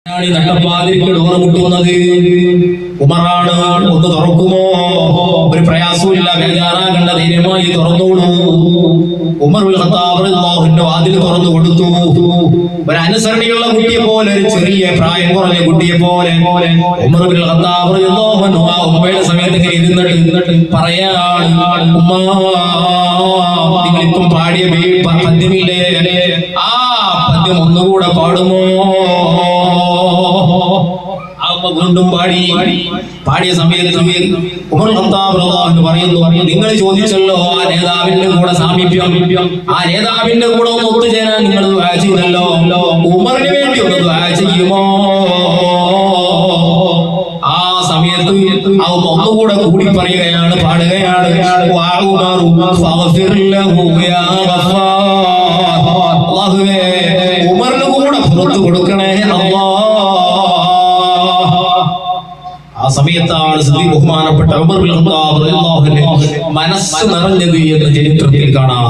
നട്ടപ്പാതിരിക്ക് door മുട്ടുന്നത് ഉമറാണ്. ഒന്ന് തുറക്കുമോ? ഒരു പ്രയാസമില്ല, ബേജാറാകേണ്ട, ധൈര്യമായി തുറന്നോളൂ. ഉമറുൽ ഖത്താബ് റളിയല്ലാഹുവിന്റെ വാതിൽ തുറന്നു കൊടുത്തു. ഒരു അനുസരണയുള്ള കുട്ടിയെ പോലെ, ഒരു ചെറിയ പ്രായം കുറഞ്ഞ കുട്ടിയെ പോലെ ഉമറുൽ ഖത്താബ് റളിയല്ലാഹു അൻഹു ആ ഉമ്മയുടെ സമയത്ത് ഇരുന്നിട്ട് പറയാണ്, ഉമ്മ, നിങ്ങളിപ്പം പാടിയ പദ്യമില്ലേ, ആ പദ്യം ഒന്നുകൂടെ പാടുമോ? വീണ്ടും പാടിയ സമയത്ത് ഉമർ ഖത്താബ് റളിയല്ലാഹു പറയുന്നു, നിങ്ങൾ ചോദിച്ചല്ലോ ആ നേതാവിന്റെ കൂടെ സാമീപ്യം, ആ നേതാവിന്റെ കൂടെ ഒന്ന് ഒത്തുചേരാൻ നിങ്ങൾ ദുആ ചെയ്തല്ലോ, ഉമറിന് വേണ്ടി ഒന്ന് ദുആ ചെയ്യുമോ? ആ സമയത്ത് ഒന്നുകൂടെ കൂടി പറയുകയാണ്, പാടുകയാണ്, അല്ലാഹുവേ, ഉമറിന് കൂടെ പുറത്തു കൊടുക്കണേ അല്ലാഹ്. ആ സമയത്താണ് ബഹുമാനപ്പെട്ട ഉമർ ഇബ്നുൽ ഖത്താബ് റളിയല്ലാഹു അൻഹു മനസ്സ് നിറഞ്ഞത് എന്ന് ചരിത്രത്തിൽ കാണാം.